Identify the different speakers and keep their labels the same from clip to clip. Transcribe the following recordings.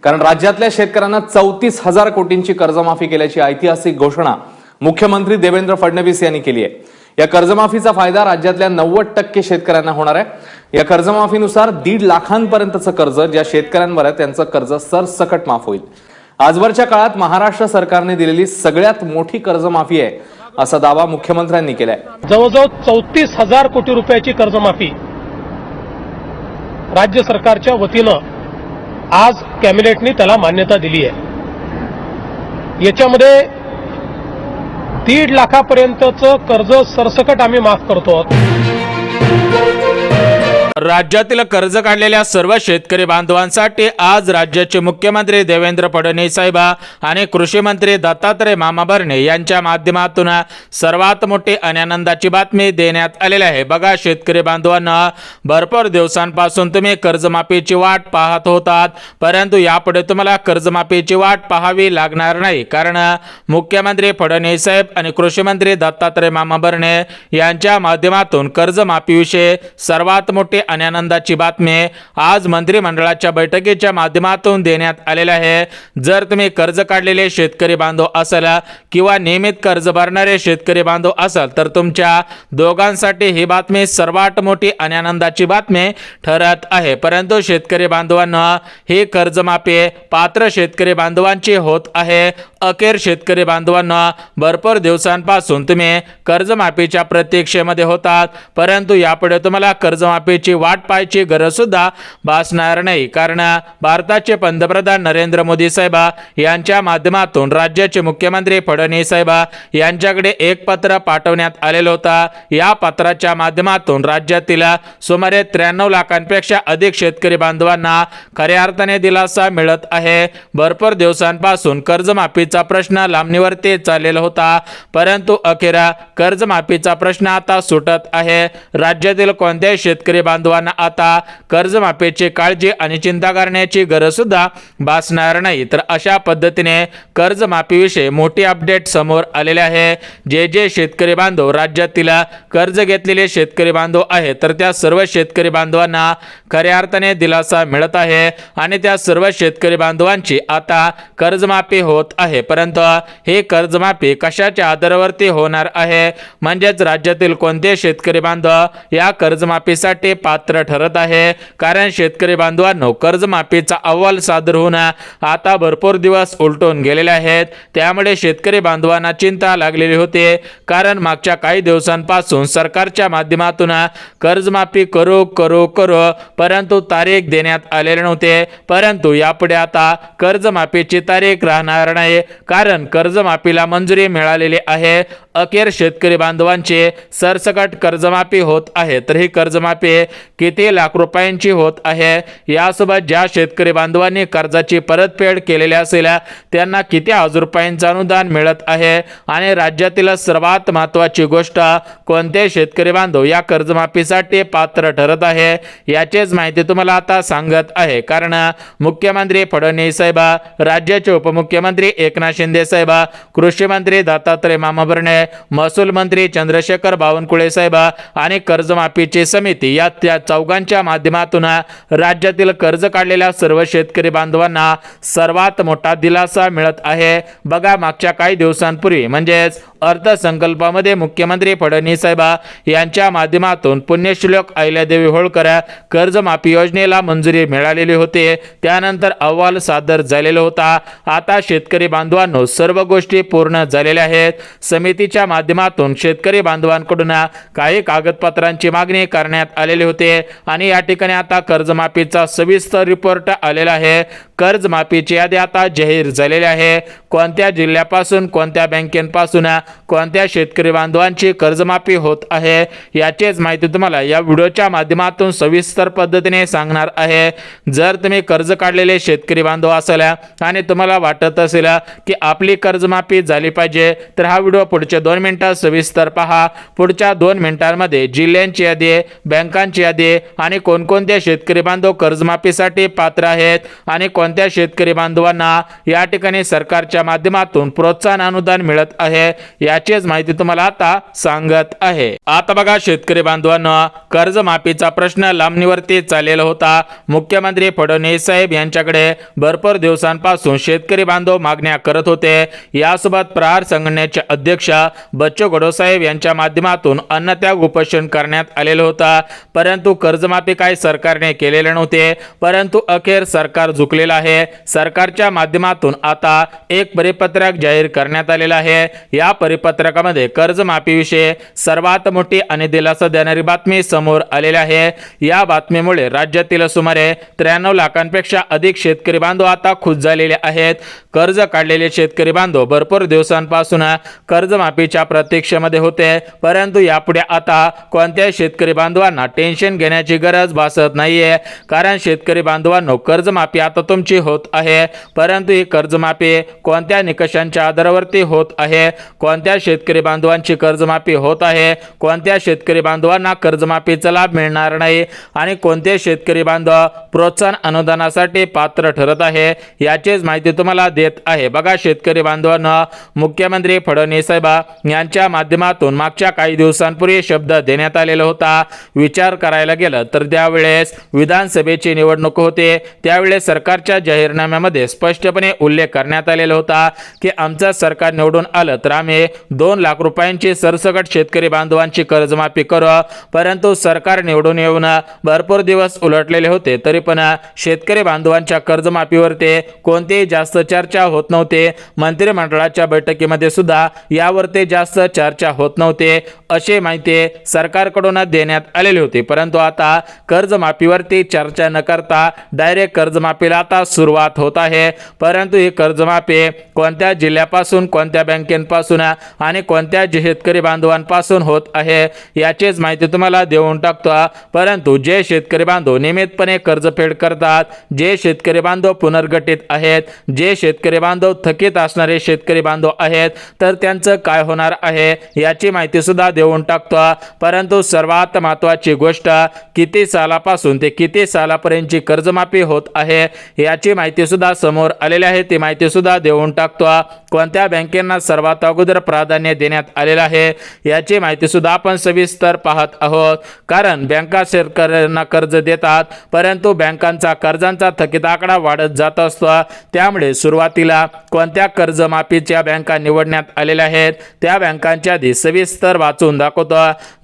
Speaker 1: कारण राज्यातल्या शेतकऱ्यांना 34,000 कोटींची कर्जमाफी केल्याची ऐतिहासिक घोषणा मुख्यमंत्री देवेंद्र फडणवीस यांनी केली आहे। या कर्जमाफीचा फायदा राज्यातल्या 90% शेतकऱ्यांना होणार आहे। या कर्जमाफीनुसार 1.5 लाखांपर्यंतचं कर्ज ज्या शेतकऱ्यांवर आहे त्यांचं कर्ज सरसकट माफ होईल। आजवरच्या काळात महाराष्ट्र सरकारने दिलेली सगळ्यात मोठी कर्जमाफी आहे असा दावा मुख्यमंत्र्यांनी केलाय।
Speaker 2: जवळजवळ 34,000 कोटी रुपयाची कर्जमाफी राज्य सरकारच्या वतीनं आज कॅबिनेटने त्याला मान्यता दिली आहे। याच्यामध्ये 1.5 लाखापर्यंतचं कर्ज सरसकट आम्ही माफ करतो आहोत।
Speaker 3: राज्यातील कर्ज काढलेल्या सर्व शेतकरी बांधवांसाठी आज राज्याचे मुख्यमंत्री देवेंद्र फडणवीस साहेब आणि कृषी मंत्री दत्तात्रय मामा भरणे यांच्या माध्यमातून सर्वात मोठी आणि आनंदाची बातमी देण्यात आलेली आहे। बघा शेतकरी बांधवांना, भरपूर दिवसांपासून तुम्ही कर्जमाफीची वाट पाहत होतात, परंतु यापुढे तुम्हाला कर्जमाफीची वाट पाहावी लागणार नाही, कारण मुख्यमंत्री फडणवीस साहेब आणि कृषी मंत्री दत्तात्रय मामा भरणे यांच्या माध्यमातून कर्जमाफीविषयी सर्वात मोठी आणि आनंदाची बातमी आज मंत्रिमंडळाच्या बैठकीच्या माध्यमातून देण्यात आलेली आहे। जर तुम्ही कर्ज काढलेले शेतकरी बांधव असाल किंवा नियमित कर्ज भरणारे शेतकरी बांधव असाल तर तुमच्या दोघांसाठी ही बातमी सर्वात मोठी आणि आनंदाची बातमी ठरत आहे। परंतु शेतकरी बांधवांना ही कर्जमाफी पात्र शेतकरी बांधवांची होत आहे। अखेर शेतकरी बांधवांना भरपूर दिवसांपासून तुम्ही कर्जमाफीच्या प्रतीक्षेमध्ये होतात, परंतु यापुढे तुम्हाला कर्जमाफीची वाट पाहायची गरज सुद्धा भासणार नाही, कारण भारताचे पंतप्रधान नरेंद्र मोदी साहेब यांच्या माध्यमातून राज्याचे मुख्यमंत्री फडणवीस साहेब यांच्याकडे एक पत्र पाठवण्यात आलेलं होतं। या पत्राच्या माध्यमातून राज्यातील सुमारे 93 लाखांपेक्षा अधिक शेतकरी बांधवांना खऱ्या अर्थाने दिलासा मिळत आहे। भरपूर दिवसांपासून कर्जमाफीचा प्रश्न लांबणीवरती चाललेला होता, परंतु अखेर कर्जमाफीचा प्रश्न आता सुटत आहे। राज्यातील कोणत्याही शेतकरी बांधवांना आता कर्जमाफीची काळजी आणि चिंता करण्याची गरज सुद्धा भासणार नाही। तर अशा पद्धतीने कर्जमाफीविषयी मोठी अपडेट समोर आलेले आहे। जे शेतकरी बांधव राज्यातील कर्ज घेतलेले शेतकरी बांधव आहेत तर त्या सर्व शेतकरी बांधवांना खऱ्या अर्थाने दिलासा मिळत आहे आणि त्या सर्व शेतकरी बांधवांची आता कर्जमाफी होत आहे। परंतु हे कर्जमाफी कशाच्या आधारावरती होणार आहे, म्हणजेच राज्यातील कोणते शेतकरी बांधव या कर्जमाफीसाठी पात्र ठरत आहे, कारण शेतकरी बांधवांनो कर्जमाफीचा अहवाल सादर होऊन आता भरपूर दिवस उलटून गेलेले आहेत। त्यामुळे शेतकरी बांधवांना चिंता लागलेली होती, कारण मागच्या काही दिवसांपासून सरकारच्या माध्यमातून कर्जमाफी करू परंतु तारीख देण्यात आलेले नव्हते, परंतु यापुढे आता कर्जमाफीची तारीख राहणार नाही, कारण कर्जमाफीला मंजुरी मिळालेली आहे। अखेर शेतकरी बांधवांची सरसकट कर्जमाफी होत आहे। तर ही कर्जमाफी किती लाख रुपयांची होत आहे, यासोबत ज्या शेतकरी बांधवांनी कर्जाची परतफेड केलेली असेल त्यांना किती हजार रुपयांचं अनुदान मिळत आहे, आणि राज्यातील सर्वात महत्त्वाची गोष्ट कोणते शेतकरी बांधव या कर्जमाफीसाठी पात्र ठरत आहे याचीच माहिती तुम्हाला आता सांगत आहे। कारण मुख्यमंत्री फडणवीस साहेब, राज्याचे उपमुख्यमंत्री एकनाथ शिंदे साहेब, कृषी मंत्री दत्तात्रय मामा भरणे, महसूल मंत्री चंद्रशेखर बावनकुळे साहेब आणि कर्जमाफीची समिती या त्या चौघांच्या माध्यमातून राज्यातील कर्ज काढलेल्या सर्व शेतकरी बांधवांना सर्वात मोठा दिलासा मिळत आहे। बघा मागच्या काही दिवसांपूर्वी म्हणजेच अर्थसंकल्पामध्ये मुख्यमंत्री फडणवीस साहेब यांच्या माध्यमातून पुण्यश्लोक अहिल्यादेवी होळकर कर्जमाफी योजनेला मंजुरी मिळालेली होती, त्यानंतर अहवाल सादर झालेला होता। आता शेतकरी बांधवांनो सर्व गोष्टी पूर्ण झालेल्या आहेत। समितीच्या माध्यमातून शेतकरी बांधवांकडून काही कागदपत्रांची मागणी करण्यात आलेली होती आणि या ठिकाणी आता कर्जमाफीचा सविस्तर रिपोर्ट आलेला आहे। कर्जमाफीची यादी आता जाहीर झालेली आहे। कोणत्या जिल्ह्यापासून, कोणत्या बँकेपासून, कोणत्या शेतकरी बांधवांची कर्जमाफी होत आहे याचीच माहिती तुम्हाला या व्हिडिओच्या माध्यमातून सविस्तर पद्धतीने सांगणार आहे। जर तुम्ही कर्ज काढलेले शेतकरी बांधव असाल आणि तुम्हाला वाटत असेल की आपली कर्जमाफी झाली पाहिजे तर हा व्हिडिओ पुढचे 2 मिनिटात सविस्तर पहा। पुढच्या 2 मिनिटांमध्ये जिल्ह्यांची यादी, बँकांची यादी यादी आणि कोणकोणते शेतकरी बांधव कर्जमाफीसाठी पात्र आहेत आणि कोणत्या शेतकरी बांधवांना या ठिकाणी सरकारच्या माध्यमातून प्रोत्साहन अनुदान मिळत आहे याचीच माहिती तुम्हाला आता सांगत आहे। आता बघा शेतकरी बांधवांनो, कर्जमाफीचा प्रश्न लांबणीवरती चाललेला होता। मुख्यमंत्री फडणवीस साहेब यांच्याकडे भरपूर दिवसांपासून शेतकरी बांधव मागण्या करत होते। यासोबत प्रहार संघटनेचे अध्यक्ष बच्चू कडू साहेब यांच्या माध्यमातून अन्नत्याग उपोषण करण्यात आलेलं होतं, परंतु कर्जमाफी काय सरकारने केलेले नव्हते। परंतु अखेर सरकार झुकलेलं आहे। सरकारच्या माध्यमातून आता एक परिपत्रक जाहीर करण्यात आलेलं आहे। या परिपत्रकामध्ये कर्जमाफीविषयी सर्वात मोठी आणि दिलासा देणारी बातमी समोर आलेली आहे। या बातमीमुळे राज्यातील सुमारे 93 लाखांपेक्षा अधिक शेतकरी बांधव आता खुश झालेले आहेत। कर्ज काढलेले शेतकरी बांधव भरपूर दिवसांपासून कर्जमाफीच्या प्रतीक्षेमध्ये होते, परंतु यापुढे आता कोणत्याही शेतकरी बांधवांना टेन्शन घेण्याची गरज भासत नाहीये, कारण शेतकरी बांधवांनो, कर्जमाफी आता तुमची होत आहे। परंतु ही कर्जमाफी कोणत्या निकषांच्या आधारावरती होत आहे, कोणत्या शेतकरी बांधवांची कर्जमाफी होत आहे, कोणत्या शेतकरी बांधवांना कर्जमाफीचा लाभ मिळणार नाही आणि कोणते शेतकरी बांधव प्रोत्साहन अनुदानासाठी पात्र ठरत आहे याचीच माहिती तुम्हाला देत आहे। बघा शेतकरी बांधवांना, मुख्यमंत्री फडणवीस साहेब यांच्या माध्यमातून मागच्या काही दिवसांपूर्वी शब्द देण्यात आलेला होता। विचार करायला गेलं तर त्यावेळेस विधानसभेची निवडणूक होते, त्यावेळेस सरकारच्या जाहीरनाम्यामध्ये स्पष्टपणे उल्लेख करण्यात आलेला होता की आमचं सरकार निवडून आलं तर आम्ही 2 लाख रुपयांची सरसकट शेतकरी बांधवांची कर्जमाफी करू। परंतु सरकार निवडून येऊन भरपूर दिवस उलटलेले होते, तरी पण शेतकरी बांधवांच्या कर्जमाफीवरती कोणतीही जास्त चर्चा होत नव्हती। मंत्रिमंडळाच्या बैठकीमध्ये सुद्धा यावरती जास्त चर्चा होत नव्हती अशी माहिती सरकारकडून देण्यात आलेली होती। परंतु आता कर्जमाफीवरती चर्चा न करता डायरेक्ट कर्जमाफीला आता सुरुवात होत आहे। परंतु ही कर्जमाफी कोणत्या जिल्ह्यापासून, कोणत्या बँकेपासून आणि कोणत्या शेतकरी बांधवांपासून होत आहे याचीच माहिती तुम्हाला देऊन टाकतो। परंतु जे शेतकरी बांधव नियमितपणे कर्जफेड करतात, जे शेतकरी बांधव पुनर्गठित आहेत, जे शेतकरी बांधव थकीत असणारे शेतकरी बांधव आहेत, तर त्यांचं काय होणार आहे याची माहिती सुद्धा देऊन टाकतो। परंतु सर्वात महत्त्वाची गोष्ट, किती सालापासून ते किती सालापर्यंतची कर्जमाफी होत आहे याची माहिती सुद्धा समोर आलेली आहे, ती माहिती सुद्धा देऊन टाकतो। कोणत्या बँकेंना सर्वात अगोदर प्राधान्य देण्यात आलेलं आहे याची माहिती सुद्धा आपण सविस्तर पाहत आहोत, कारण बँका शेतकऱ्यांना कर्ज देतात, परंतु बँकांचा कर्जांचा थकीत आकडा वाढत जात असतो। त्यामुळे सुरुवातीला कोणत्या कर्जमाफीच्या बँका निवडण्यात आलेल्या आहेत त्या बँकांच्या आधी सविस्तर वाचून दाखवतो।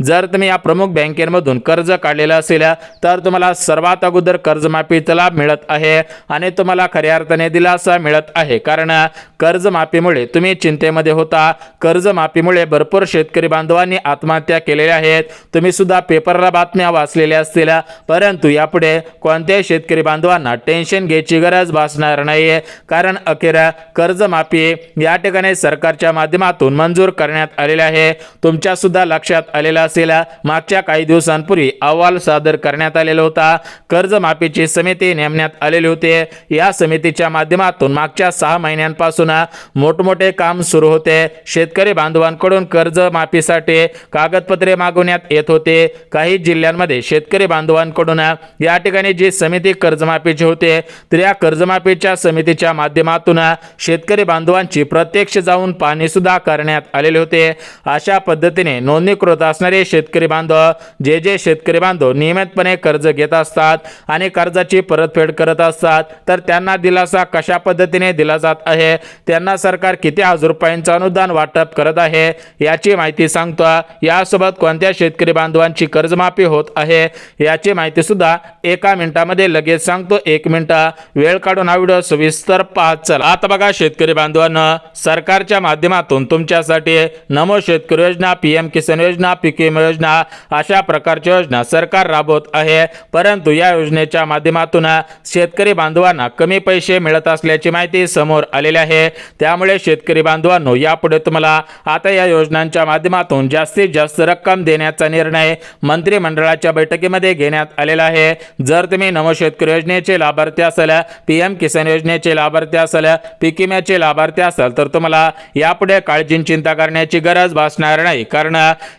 Speaker 3: जर तुम्ही या प्रमुख बँकेमधून कर्ज काढलेलं असेल तर तुम्हाला सर्वात अगोदर कर्जमाफीचा लाभ मिळत आहे आणि तुम्हाला खऱ्या अर्थाने दिलासा मिळत आहे, कारण कर्जमाफीमुळे तुम्ही चिंतेमध्ये होता। कर्जमाफीमुळे भरपूर शेतकरी बांधवांनी आत्महत्या केलेल्या आहेत, तुम्ही सुद्धा पेपरला बातम्या वाचलेल्या असतील, परंतु यापुढे कोणत्याही शेतकरी बांधवांना टेन्शन घ्यायची गरज भासणार नाही, कारण अखेर कर्जमाफी या ठिकाणी सरकारच्या माध्यमातून मंजूर करण्यात आलेले आहे। तुमच्या सुद्धा लक्षात आलेलं असेल, मागच्या काही दिवसांपूर्वी अहवाल सादर करण्यात आलेला होता, कर्जमाफीची समिती नेमण्यात आलेली होती। या समितीच्या माध्यमातून मागच्या 6 महिन्यांपासून मोठमोठे काम सुरू होते। शेतकरी बांधवांकडून कर्जमाफीसाठी कागदपत्रे मागवण्यात येत होते। काही जिल्ह्यांमध्ये शेतकरी बांधवांकडून या ठिकाणी जी समिती कर्जमाफीची होते तर या कर्जमाफीच्या समितीच्या माध्यमातून शेतकरी बांधवांची प्रत्यक्ष जाऊन पाहणी सुद्धा करण्यात आलेले होते। अशा पद्धतीने नोंदणीकृत असणारे शेतकरी बांधव, जे शेतकरी बांधव नियमितपणे कर्ज घेत असतात आणि कर्जाची परतफेड करत असतात, तर त्यांना दिलासा कशा पद्धतीने दिला जात आहे, त्यांना सरकार किती हजार रुपयांचं अनुदान वाटप करत आहे याची माहिती सांगतो। यासोबत कोणत्या शेतकरी बांधवांची कर्जमाफी होत आहे याची माहिती सुद्धा एका मिनिटामध्ये लगेच सांगतो। 1 मिनिट वेळ काढून हा व्हिडिओ सविस्तर पाहत चला। आता बघा शेतकरी बांधवांनो, सरकारच्या माध्यमातून तुमच्यासाठी नमो शेतकरी योजना, PM किसान योजना, पीक विमा योजना अशा प्रकारच्या योजना सरकार राबवत आहे। परंतु या योजनेच्या माध्यमातून शेतकरी बांधवांना कमी पैसे मिळत असल्याची माहिती समोर आलेली आहे। त्यामुळे शेतकरी बांधवांनो, यापुढे तुम्हाला आता या योजनांच्या माध्यमातून जास्तीत जास्त रक्कम देण्याचा निर्णय मंत्रिमंडळाच्या बैठकीमध्ये घेण्यात आलेला आहे। जर तुम्ही नमो शेतकरी योजनेचे लाभार्थी असाल, PM किसान योजनेचे लाभार्थी असाल, पीक विम्याचे लाभार्थी असाल, तर तुम्हाला यापुढे काळजी चिंता करण्याची गरज भासणार नाही, कारण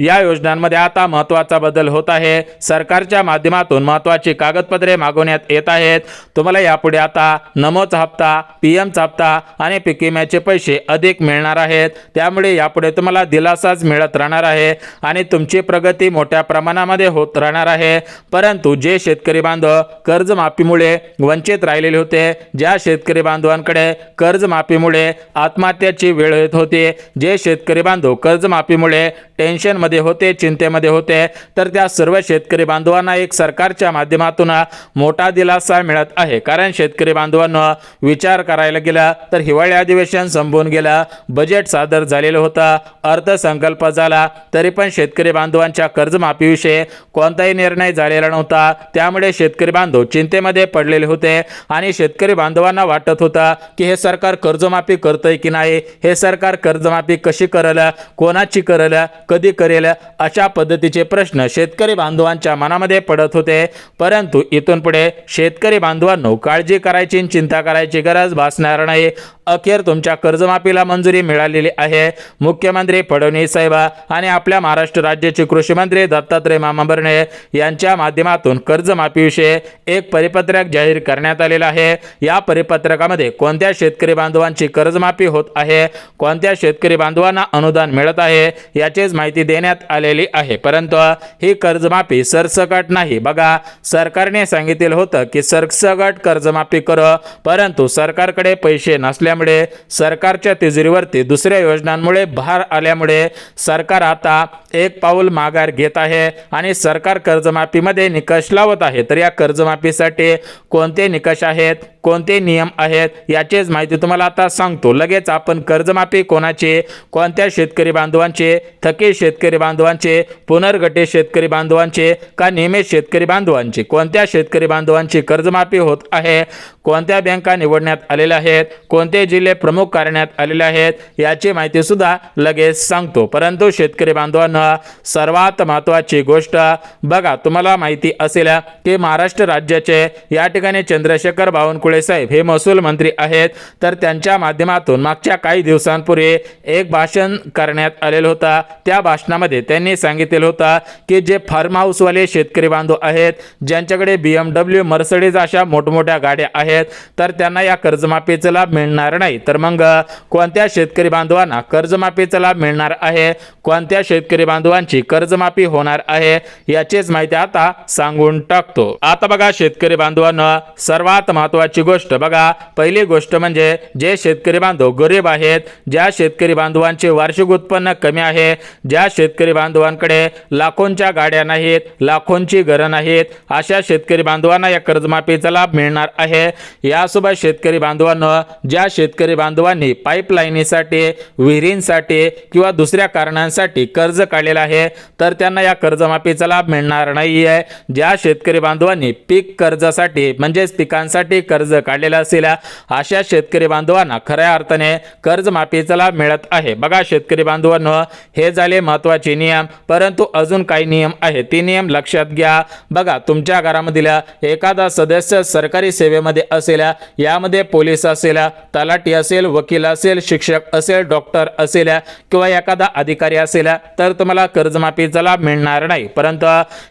Speaker 3: या योजनांमध्ये आता महत्त्वाचा बदल होत आहे। सरकारच्या माध्यमातून महत्त्वाची कागदपत्रे मागवण्यात येत आहेत. तुम्हाला यापुढे आता नमोचा हप्ता, पीएमचा हप्ता आणि पीक विम्याचे पैसे अधिक मिळणार आहेत. त्यामुळे यापुढे तुम्हाला दिलासाच मिळत राहणार आहे आणि तुमची प्रगती मोठ्या प्रमाणामध्ये होत राहणार आहे. परंतु जे शेतकरी बांधव कर्जमाफीमुळे वंचित राहिलेले होते, ज्या शेतकरी बांधवांकडे कर्जमाफीमुळे आत्महत्याची वेळ येत होती, जे शेतकरी बांधव कर्जमाफीमुळे टेन्शनमध्ये होते, चिंतेमध्ये होते, तर त्या सर्व शेतकरी बांधवांना एक सरकारच्या माध्यमातून मोठा दिलासा मिळत आहे. कारण शेतकरी बांधवांना विचार करायला गेला तर हिवाळी अधिवेशन संपवून गेला, बजेट सादर झालेलं होतं, अर्थसंकल्प झाला, तरी पण शेतकरी बांधवांच्या कर्जमाफीविषयी कोणताही निर्णय झालेला नव्हता. त्यामुळे शेतकरी बांधव चिंतेमध्ये पडलेले होते आणि शेतकरी बांधवांना वाटत होता की हे सरकार कर्जमाफी करतंय की नाही, हे सरकार कर्जमाफी कशी करेल, कोणाची करेल, कधी करेल, अशा पद्धतीचे प्रश्न शेतकरी बांधवांच्या मनामध्ये पडत होते. परंतु इथून पुढे शेतकरी बांधवांनो काळजी करायची, चिंता करायची गरज भासणार नाही. अखेर तुमच्या कर्जमाफीला मंजुरी मिळालेली आहे. मुख्यमंत्री फडणवीस साहेब आणि आपल्या महाराष्ट्र राज्याचे कृषी मंत्री दत्तात्रय मामा भरणे यांच्या माध्यमातून कर्जमाफीविषयी एक परिपत्रक जाहीर करण्यात आलेलं आहे. या परिपत्रकामध्ये कोणत्या शेतकरी बांधवांची कर्जमाफी होत आहे, कोणत्या शेतकरी बांधवांना अनुदान मिळत आहे, याचीच माहिती देण्यात आलेली आहे. परंतु ही कर्जमाफी सरसकट नाही. बघा, सरकारने सांगितलेलं होतं की सरसकट कर्जमाफी करू, परंतु सरकारकडे पैसे नसल्यामुळे सरकारच्या तिजोरीवरती दुसऱ्या योजनांमुळे भार आल्यामुळे सरकार आता एक पाऊल माघार घेत आहे आणि सरकार कर्जमाफीमध्ये निकष लावत आहे. तर या कर्जमाफीसाठी कोणते निकष आहेत, कोणते नियम आहेत, याचीच माहिती तुम्हाला आता सांगतो. लगेच आपण कर्जमाफी कोणाची, कोणत्या शेतकरी बांधवांचे, थकीत शेतकरी बांधवांचे, पुनर्गठित शेतकरी बांधवांचे का नियमित शेतकरी बांधवांचे, कोणत्या शेतकरी बांधवांची कर्जमाफी होत आहे, कोणत्या बँका निवडण्यात आलेल्या आहेत, कोणते जिल्हे प्रमुख करण्यात आलेले आहेत, याची माहिती सुद्धा लगेच सांगतो. परंतु शेतकरी बांधवांना सर्वात महत्त्वाची गोष्ट बघा, तुम्हाला माहिती असेल की महाराष्ट्र राज्याचे या ठिकाणी चंद्रशेखर बावनकुळे साहेब हे महसूल मंत्री आहेत. तर त्यांच्या माध्यमातून मागच्या काही दिवसांपूर्वी एक भाषण करण्यात आलेलं होतं. त्या भाषणामध्ये त्यांनी सांगितलेलं होतं की जे फार्म हाऊसवाले शेतकरी बांधव आहेत, ज्यांच्याकडे BMW, मर्सिडीज अशा मोठमोठ्या गाड्या आहेत, तर त्यांना या कर्जमाफीचा लाभ मिळणार नाही. तर मग कोणत्या शेतकरी बांधवांना कर्जमाफीचा लाभ मिळणार आहे, कोणत्या शेतकरी बांधवांची कर्जमाफी होणार आहे, याचीच माहिती आता सांगून टाकतो. आता बघा शेतकरी बांधवांना सर्वात महत्त्वाची गोष्ट बघा, पहिली गोष्ट म्हणजे जे शेतकरी बांधव गरीब आहेत, ज्या शेतकरी बांधवांचे वार्षिक उत्पन्न कमी आहे, ज्या शेतकरी बांधवांकडे लाखोंच्या गाड्या नाहीत, लाखोंची घरं नाहीत, अशा शेतकरी बांधवांना या कर्जमाफीचा लाभ मिळणार आहे. यासोबत शेतकरी बांधवांना ज्या शेतकरी बांधवांनी पाईपलाईनीसाठी, विहिरींसाठी किंवा दुसऱ्या कारणांसाठी कर्ज काढलेलं आहे, तर त्यांना या कर्जमाफीचा लाभ मिळणार नाही आहे. ज्या शेतकरी बांधवांनी पीक कर्जासाठी म्हणजेच पिकांसाठी कर्ज काढलेलं असेल, अशा शेतकरी बांधवांना खऱ्या अर्थाने कर्जमाफीचा लाभ मिळत आहे. बघा शेतकरी बांधवांनो, हे झाले महत्त्वाचे नियम, परंतु अजून काही नियम आहेत, ते नियम लक्षात घ्या. बघा, तुमच्या घरामधील एखादा सदस्य सरकारी सेवेमध्ये असेल, यामध्ये पोलीस असेल, तलाठी असेल, वकील असेल, शिक्षक असेल, डॉक्टर असेल किंवा एखादा अधिकारी असेल, तर तुम्हाला कर्जमाफीचा लाभ मिळणार नाही. परंतु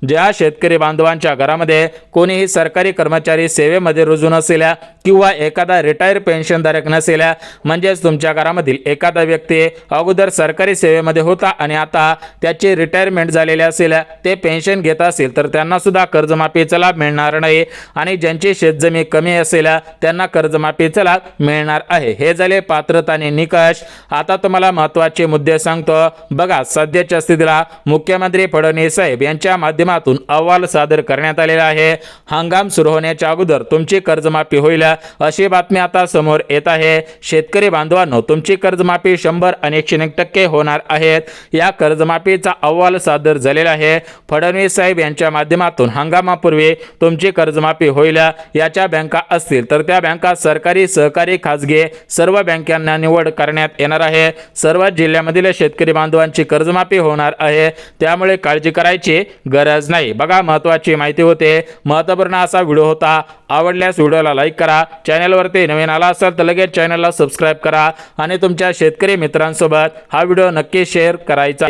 Speaker 3: ज्या शेतकरी बांधवांच्या घरामध्ये कोणीही सरकारी कर्मचारी सेवेमध्ये रुजू नसेल किंवा एखादा रिटायर पेन्शनधारक नसेल, म्हणजेच तुमच्या घरामधील एखादा व्यक्ती अगोदर सरकारी सेवेमध्ये होता आणि आता त्याची रिटायरमेंट झालेली असेल, ते पेन्शन घेत असेल, तर त्यांना सुद्धा कर्जमाफीचा लाभ मिळणार नाही. आणि ज्यांची शेतजमीन कमी असेल त्यांना कर्जमाफीचा लाभ मिळणार आहे. हे झाले पात्रता आणि निकष. आता तुम्हाला महत्त्वाचे मुद्दे सांगतो. बघा, सध्याच्या स्थितीला मुख्यमंत्री फडणवीस साहेब यांच्या माध्यमातून अहवाल सादर करण्यात आलेला आहे. हंगाम सुरू होण्याच्या अगोदर तुमची कर्जमाफी होईल अशी बातमी आता समोर येत आहे. शेतकरी बांधवांनो, तुमची कर्जमाफी 100 आणि 101% होणार आहेत. या कर्जमाफीचा अहवाल सादर झालेला आहे. फडणवीस साहेब यांच्या माध्यमातून हंगामापूर्वी तुमची कर्जमाफी होईल. याच्या बँका असतील तर त्या बँका सरकारी, सहकारी, खाजगी सर्व बँकांना निवड करण्यात येणार आहे. सर्व जिल्ह्यामधील शेतकरी बांधवांची कर्जमाफी होणार आहे, त्यामुळे काळजी करायची गरज नाही. बघा, महत्त्वाची माहिती होते, महत्त्वपूर्ण असा व्हिडिओ होता. आवडल्यास व्हिडिओला लाईक करा. चॅनलवरती नवीन आला असाल तर लगेच चॅनलला सबस्क्राईब करा आणि तुमच्या शेतकरी मित्रांसोबत हा व्हिडिओ नक्की शेअर करायचा.